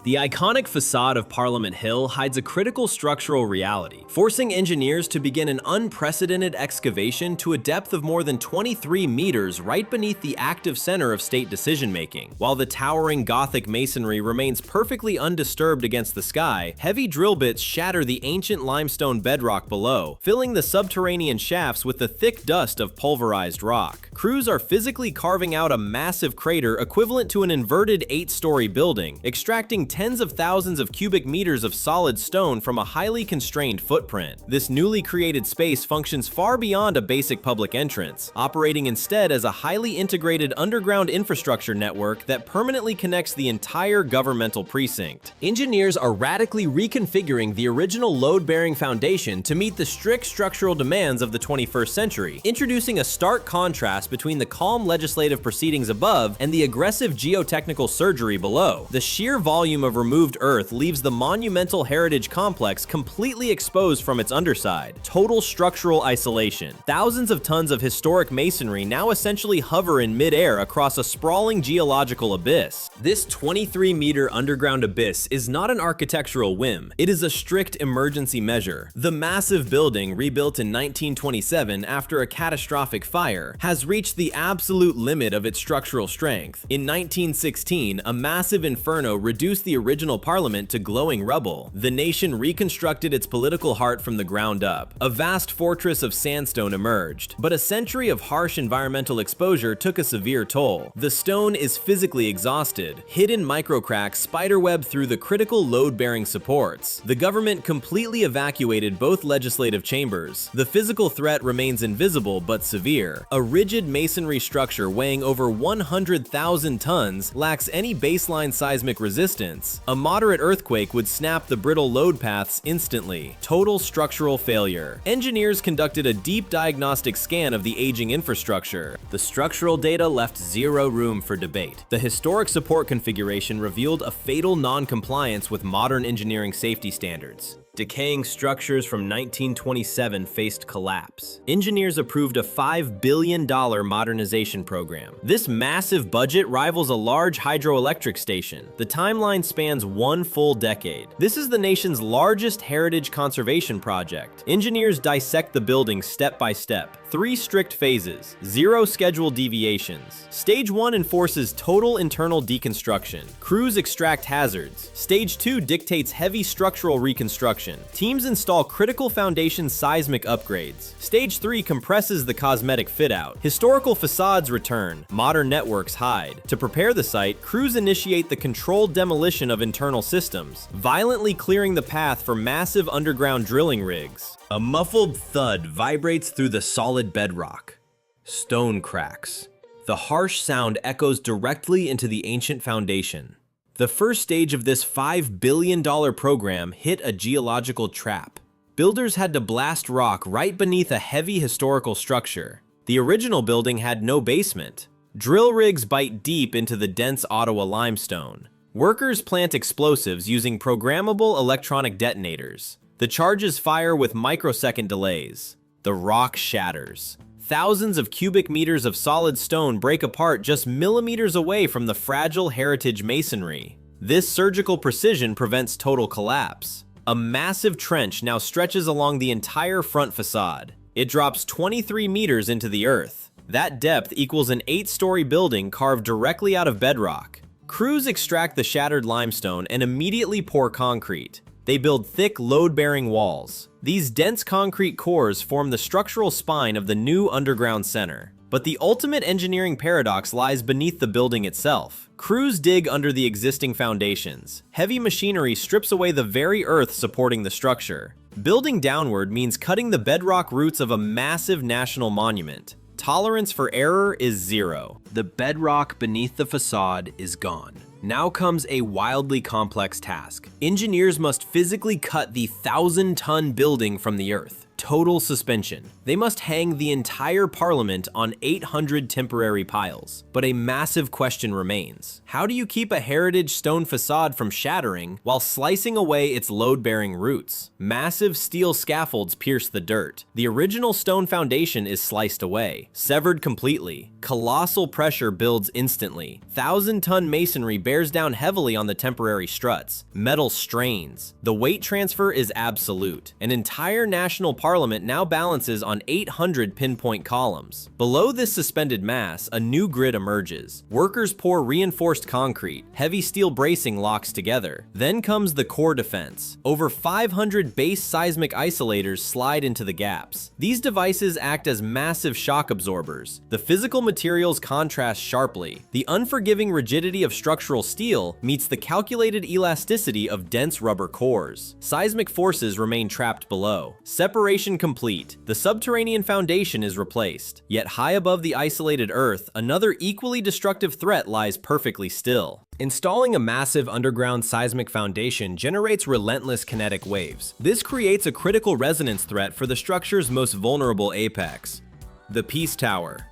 The iconic facade of Parliament Hill hides a critical structural reality, forcing engineers to begin an unprecedented excavation to a depth of more than 23 meters right beneath the active center of state decision-making. While the towering Gothic masonry remains perfectly undisturbed against the sky, heavy drill bits shatter the ancient limestone bedrock below, filling the subterranean shafts with the thick dust of pulverized rock. Crews are physically carving out a massive crater equivalent to an inverted 8-story building, extracting tens of thousands of cubic meters of solid stone from a highly constrained footprint. This newly created space functions far beyond a basic public entrance, operating instead as a highly integrated underground infrastructure network that permanently connects the entire governmental precinct. Engineers are radically reconfiguring the original load-bearing foundation to meet the strict structural demands of the 21st century, introducing a stark contrast between the calm legislative proceedings above and the aggressive geotechnical surgery below. The sheer volume of removed earth leaves the monumental heritage complex completely exposed from its underside. Total structural isolation. Thousands of tons of historic masonry now essentially hover in mid-air across a sprawling geological abyss. This 23-meter underground abyss is not an architectural whim. It is a strict emergency measure. The massive building, rebuilt in 1927 after a catastrophic fire, has reached the absolute limit of its structural strength. In 1916, a massive inferno reduced the original parliament to glowing rubble. The nation reconstructed its political heart from the ground up. A vast fortress of sandstone emerged, but a century of harsh environmental exposure took a severe toll. The stone is physically exhausted. Hidden microcracks spiderweb through the critical load-bearing supports. The government completely evacuated both legislative chambers. The physical threat remains invisible but severe. A rigid masonry structure weighing over 100,000 tons lacks any baseline seismic resistance. A moderate earthquake would snap the brittle load paths instantly. Total structural failure. Engineers conducted a deep diagnostic scan of the aging infrastructure. The structural data left zero room for debate. The historic support configuration revealed a fatal non-compliance with modern engineering safety standards. Decaying structures from 1927 faced collapse. Engineers approved a $5 billion modernization program. This massive budget rivals a large hydroelectric station. The timeline spans one full decade. This is the nation's largest heritage conservation project. Engineers dissect the building step by step. 3 strict phases, 0 scheduled deviations. Stage 1 enforces total internal deconstruction. Crews extract hazards. Stage 2 dictates heavy structural reconstruction. Teams install critical foundation seismic upgrades. Stage 3 compresses the cosmetic fit-out. Historical facades return. Modern networks hide. To prepare the site, crews initiate the controlled demolition of internal systems, violently clearing the path for massive underground drilling rigs. A muffled thud vibrates through the solid bedrock. Stone cracks. The harsh sound echoes directly into the ancient foundation. The first stage of this $5 billion program hit a geological trap. Builders had to blast rock right beneath a heavy historical structure. The original building had no basement. Drill rigs bite deep into the dense Ottawa limestone. Workers plant explosives using programmable electronic detonators. The charges fire with microsecond delays. The rock shatters. Thousands of cubic meters of solid stone break apart just millimeters away from the fragile heritage masonry. This surgical precision prevents total collapse. A massive trench now stretches along the entire front facade. It drops 23 meters into the earth. That depth equals an 8-story building carved directly out of bedrock. Crews extract the shattered limestone and immediately pour concrete. They build thick, load-bearing walls. These dense concrete cores form the structural spine of the new underground center. But the ultimate engineering paradox lies beneath the building itself. Crews dig under the existing foundations. Heavy machinery strips away the very earth supporting the structure. Building downward means cutting the bedrock roots of a massive national monument. Tolerance for error is zero. The bedrock beneath the facade is gone. Now comes a wildly complex task. Engineers must physically cut the 1,000-ton building from the earth. total suspension. They must hang the entire parliament on 800 temporary piles. But a massive question remains. How do you keep a heritage stone facade from shattering while slicing away its load-bearing roots? Massive steel scaffolds pierce the dirt. The original stone foundation is sliced away, severed completely. Colossal pressure builds instantly. 1,000-ton masonry bears down heavily on the temporary struts. Metal strains. The weight transfer is absolute. An entire national parliament now balances on 800 pinpoint columns. Below this suspended mass, a new grid emerges. Workers pour reinforced concrete. Heavy steel bracing locks together. Then comes the core defense. Over 500 base seismic isolators slide into the gaps. These devices act as massive shock absorbers. The physical materials contrast sharply. The unforgiving rigidity of structural steel meets the calculated elasticity of dense rubber cores. Seismic forces remain trapped below. Separation complete. The subterranean foundation is replaced. Yet high above the isolated earth, another equally destructive threat lies perfectly still. Installing a massive underground seismic foundation generates relentless kinetic waves. This creates a critical resonance threat for the structure's most vulnerable apex, the Peace Tower.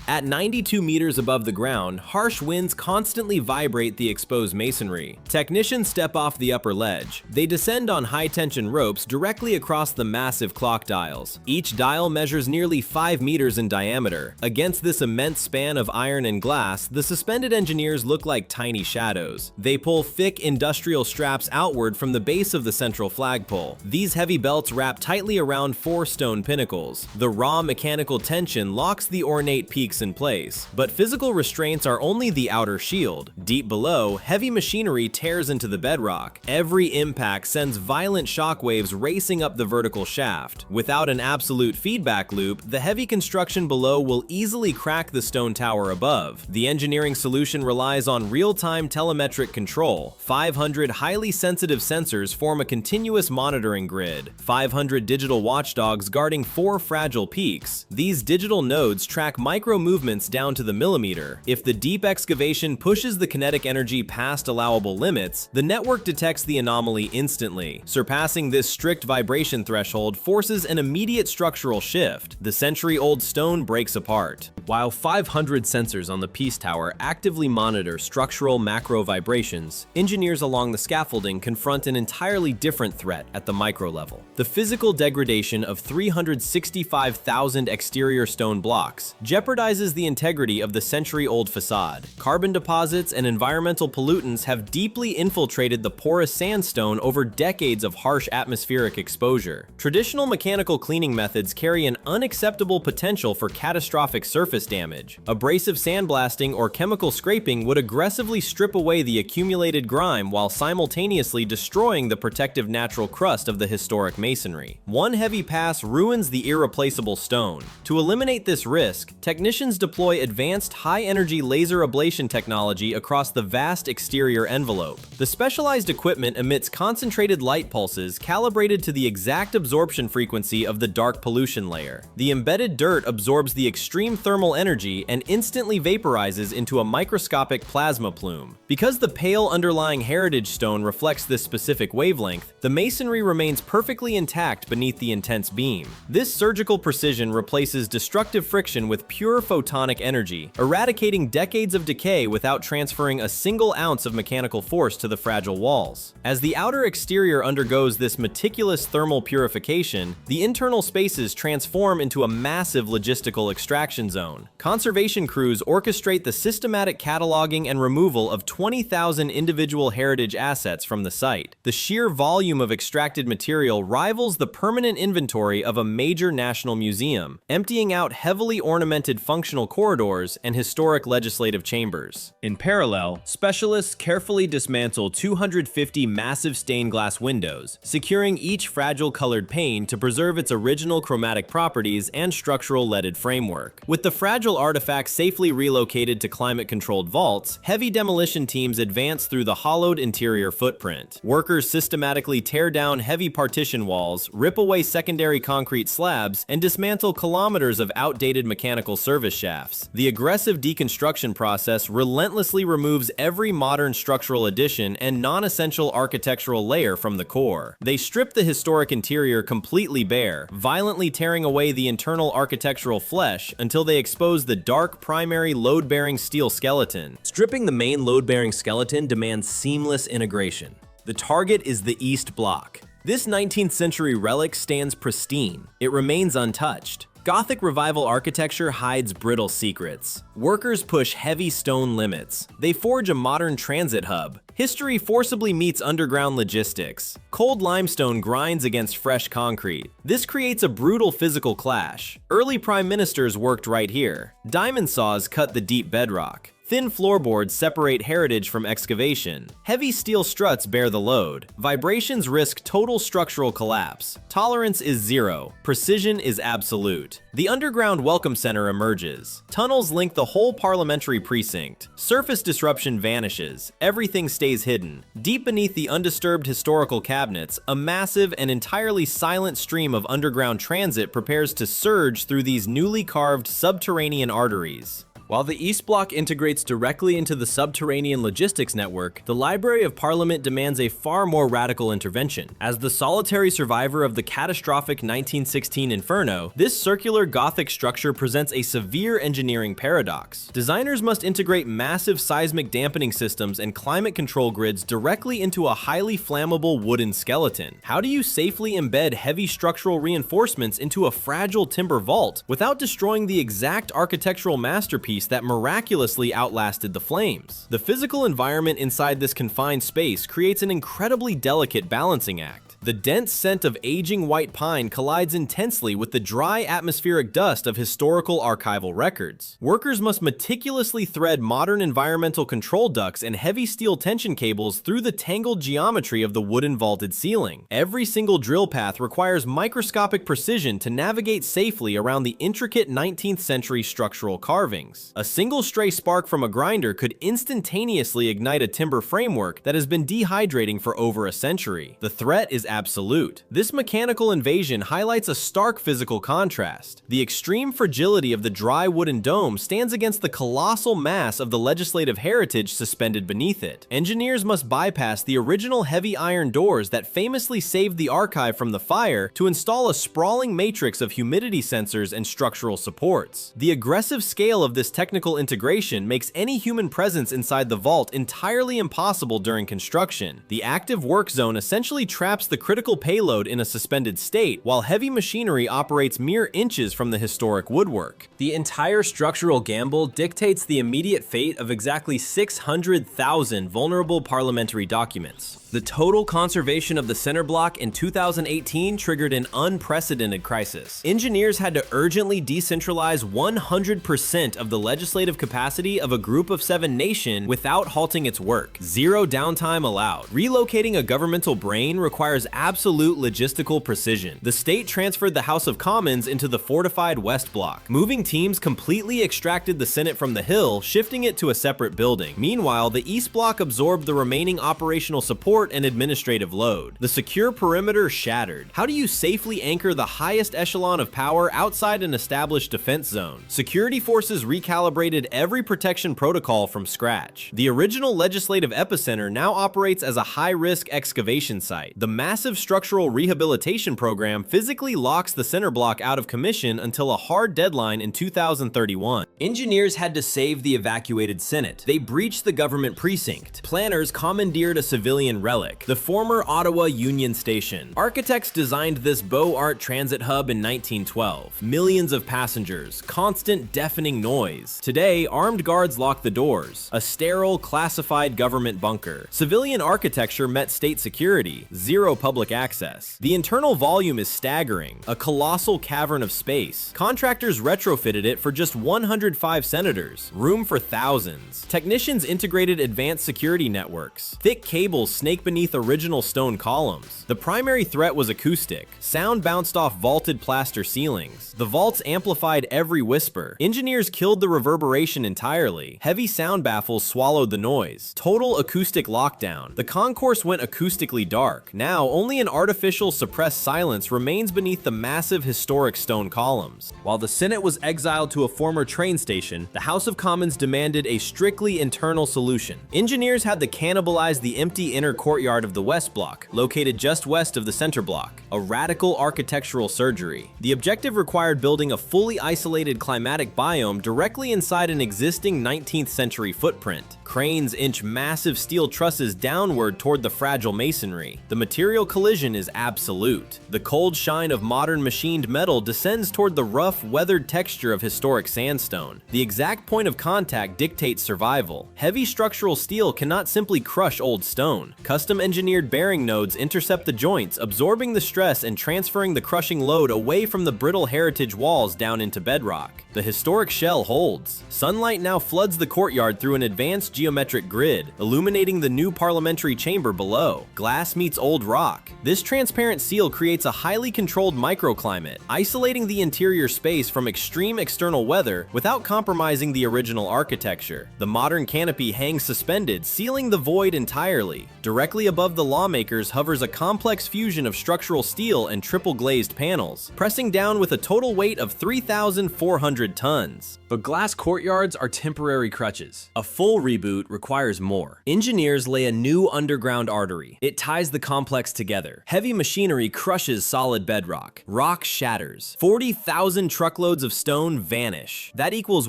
At 92 meters above the ground, harsh winds constantly vibrate the exposed masonry. Technicians step off the upper ledge. They descend on high-tension ropes directly across the massive clock dials. Each dial measures nearly 5 meters in diameter. Against this immense span of iron and glass, the suspended engineers look like tiny shadows. They pull thick industrial straps outward from the base of the central flagpole. These heavy belts wrap tightly around 4 stone pinnacles. The raw mechanical tension locks the ornate peaks in place, but physical restraints are only the outer shield. Deep below, heavy machinery tears into the bedrock. Every impact sends violent shock waves racing up the vertical shaft. Without an absolute feedback loop, the heavy construction below will easily crack the stone tower above. The engineering solution relies on real-time telemetric control. 500 highly sensitive sensors form a continuous monitoring grid. 500 digital watchdogs guarding 4 fragile peaks. These digital nodes track movements down to the millimeter. If the deep excavation pushes the kinetic energy past allowable limits, the network detects the anomaly instantly. Surpassing this strict vibration threshold forces an immediate structural shift. The century-old stone breaks apart. While 500 sensors on the Peace Tower actively monitor structural macro vibrations, engineers along the scaffolding confront an entirely different threat at the micro level. The physical degradation of 365,000 exterior stone blocks jeopardizes the integrity of the century-old facade. Carbon deposits and environmental pollutants have deeply infiltrated the porous sandstone over decades of harsh atmospheric exposure. Traditional mechanical cleaning methods carry an unacceptable potential for catastrophic surface damage. Abrasive sandblasting or chemical scraping would aggressively strip away the accumulated grime while simultaneously destroying the protective natural crust of the historic masonry. One heavy pass ruins the irreplaceable stone. To eliminate this risk, technicians deploy advanced high-energy laser ablation technology across the vast exterior envelope. The specialized equipment emits concentrated light pulses calibrated to the exact absorption frequency of the dark pollution layer. The embedded dirt absorbs the extreme thermal energy and instantly vaporizes into a microscopic plasma plume. Because the pale underlying heritage stone reflects this specific wavelength, the masonry remains perfectly intact beneath the intense beam. This surgical precision replaces destructive friction with pure photonic energy, eradicating decades of decay without transferring a single ounce of mechanical force to the fragile walls. As the outer exterior undergoes this meticulous thermal purification, the internal spaces transform into a massive logistical extraction zone. Conservation crews orchestrate the systematic cataloging and removal of 20,000 individual heritage assets from the site. The sheer volume of extracted material rivals the permanent inventory of a major national museum, emptying out heavily ornamented functional corridors and historic legislative chambers. In parallel, specialists carefully dismantle 250 massive stained glass windows, securing each fragile colored pane to preserve its original chromatic properties and structural leaded framework. With the fragile artifacts safely relocated to climate-controlled vaults, heavy demolition teams advance through the hollowed interior footprint. Workers systematically tear down heavy partition walls, rip away secondary concrete slabs, and dismantle kilometers of outdated mechanical service service shafts. The aggressive deconstruction process relentlessly removes every modern structural addition and non-essential architectural layer from the core. They strip the historic interior completely bare, violently tearing away the internal architectural flesh until they expose the dark primary load-bearing steel skeleton. Stripping the main load-bearing skeleton demands seamless integration. The target is the East Block. This 19th century relic stands pristine. It remains untouched. Gothic revival architecture hides brittle secrets. Workers push heavy stone limits. They forge a modern transit hub. History forcibly meets underground logistics. Cold limestone grinds against fresh concrete. This creates a brutal physical clash. Early prime ministers worked right here. Diamond saws cut the deep bedrock. Thin floorboards separate heritage from excavation. Heavy steel struts bear the load. Vibrations risk total structural collapse. Tolerance is zero. Precision is absolute. The underground welcome center emerges. Tunnels link the whole parliamentary precinct. Surface disruption vanishes. Everything stays hidden. Deep beneath the undisturbed historical cabinets, a massive and entirely silent stream of underground transit prepares to surge through these newly carved subterranean arteries. While the East Block integrates directly into the subterranean logistics network, the Library of Parliament demands a far more radical intervention. As the solitary survivor of the catastrophic 1916 Inferno, this circular Gothic structure presents a severe engineering paradox. Designers must integrate massive seismic dampening systems and climate control grids directly into a highly flammable wooden skeleton. How do you safely embed heavy structural reinforcements into a fragile timber vault without destroying the exact architectural masterpiece that miraculously outlasted the flames? The physical environment inside this confined space creates an incredibly delicate balancing act. The dense scent of aging white pine collides intensely with the dry atmospheric dust of historical archival records. Workers must meticulously thread modern environmental control ducts and heavy steel tension cables through the tangled geometry of the wooden vaulted ceiling. Every single drill path requires microscopic precision to navigate safely around the intricate 19th century structural carvings. A single stray spark from a grinder could instantaneously ignite a timber framework that has been dehydrating for over a century. The threat is absolute. This mechanical invasion highlights a stark physical contrast. The extreme fragility of the dry wooden dome stands against the colossal mass of the legislative heritage suspended beneath it. Engineers must bypass the original heavy iron doors that famously saved the archive from the fire to install a sprawling matrix of humidity sensors and structural supports. The aggressive scale of this technical integration makes any human presence inside the vault entirely impossible during construction. The active work zone essentially traps the critical payload in a suspended state, while heavy machinery operates mere inches from the historic woodwork. The entire structural gamble dictates the immediate fate of exactly 600,000 vulnerable parliamentary documents. The total conservation of the center block in 2018 triggered an unprecedented crisis. Engineers had to urgently decentralize 100% of the legislative capacity of a Group of 7 nation without halting its work. Zero downtime allowed. Relocating a governmental brain requires absolute logistical precision. The state transferred the House of Commons into the fortified West Block. Moving teams completely extracted the Senate from the Hill, shifting it to a separate building. Meanwhile, the East Block absorbed the remaining operational support and administrative load. The secure perimeter shattered. How do you safely anchor the highest echelon of power outside an established defense zone? Security forces recalibrated every protection protocol from scratch. The original legislative epicenter now operates as a high-risk excavation site. The massive structural rehabilitation program physically locks the center block out of commission until a hard deadline in 2031. Engineers had to save the evacuated Senate. They breached the government precinct. Planners commandeered a civilian relic, the former Ottawa Union Station. Architects designed this Beaux Art transit hub in 1912. Millions of passengers, constant deafening noise. Today, armed guards lock the doors. A sterile, classified government bunker. Civilian architecture met state security. Zero public access. The internal volume is staggering. A colossal cavern of space. Contractors retrofitted it for just 105 senators. Room for thousands. Technicians integrated advanced security networks. Thick cables snake beneath original stone columns. The primary threat was acoustic. Sound bounced off vaulted plaster ceilings. The vaults amplified every whisper. Engineers killed the reverberation entirely. Heavy sound baffles swallowed the noise. Total acoustic lockdown. The concourse went acoustically dark. Now, only an artificial suppressed silence remains beneath the massive historic stone columns. While the Senate was exiled to a former train station, the House of Commons demanded a strictly internal solution. Engineers had to cannibalize the empty inner courtyard of the West Block, located just west of the Center Block, a radical architectural surgery. The objective required building a fully isolated climatic biome directly inside an existing 19th century footprint. Cranes inch massive steel trusses downward toward the fragile masonry. The material collision is absolute. The cold shine of modern machined metal descends toward the rough, weathered texture of historic sandstone. The exact point of contact dictates survival. Heavy structural steel cannot simply crush old stone. Custom-engineered bearing nodes intercept the joints, absorbing the stress and transferring the crushing load away from the brittle heritage walls down into bedrock. The historic shell holds. Sunlight now floods the courtyard through an advanced geometric grid, illuminating the new parliamentary chamber below. Glass meets old rock. This transparent seal creates a highly controlled microclimate, isolating the interior space from extreme external weather without compromising the original architecture. The modern canopy hangs suspended, sealing the void entirely. Directly above the lawmakers hovers a complex fusion of structural steel and triple glazed panels, pressing down with a total weight of 3,400 tons. But glass courtyards are temporary crutches. A full reboot requires more. Engineers lay a new underground artery. It ties the complex together. Heavy machinery crushes solid bedrock. Rock shatters. 40,000 truckloads of stone vanish. That equals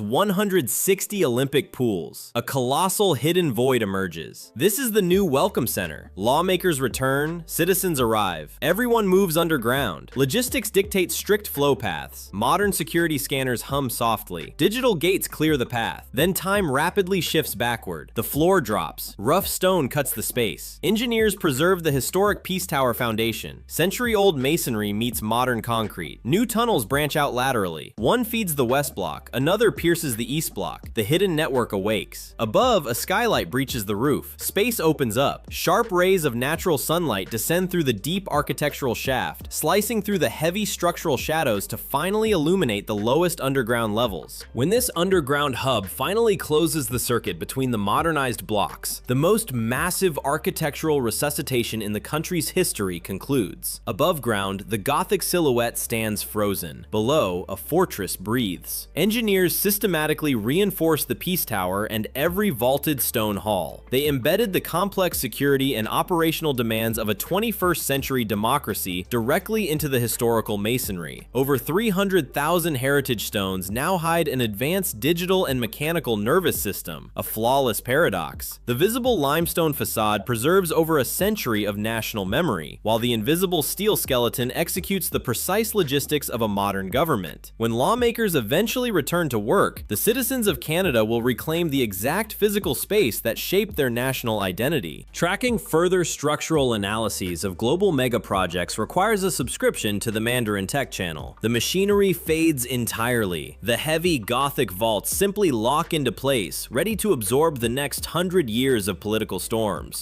160 Olympic pools. A colossal hidden void emerges. This is the new welcome center. Lawmakers return, citizens arrive. Everyone moves underground. Logistics dictate strict flow paths. Modern security scanners hum softly. Digital gates clear the path. Then time rapidly shifts backward. The floor drops. Rough stone cuts the space. Engineers preserve the historic Peace Tower foundation. Century-old masonry meets modern concrete. New tunnels branch out laterally. One feeds the West Block, another pierces the East Block. The hidden network awakes. Above, a skylight breaches the roof. Space opens up. Sharp rays of natural sunlight descend through the deep architectural shaft, slicing through the heavy structural shadows to finally illuminate the lowest underground levels. When this underground hub finally closes the circuit between the modernized blocks, the most massive architectural resuscitation in the country's history concludes. Above ground, the Gothic silhouette stands frozen. Below, a fortress breathes. Engineers systematically reinforced the Peace Tower and every vaulted stone hall. They embedded the complex security and operational demands of a 21st century democracy directly into the historical masonry. Over 300,000 heritage stones now hide an advanced digital and mechanical nervous system, a flawless paradox. The visible limestone facade preserves over a century of national memory, while the invisible steel skeleton executes the precise logistics of a modern government. When lawmakers eventually return to work, the citizens of Canada will reclaim the exact physical space that shaped their national identity. Tracking further structural analyses of global mega projects requires a subscription to the Mandarin Tech channel. The machinery fades entirely. The heavy Gothic vaults simply lock into place, ready to absorb the next 100 years of political storms.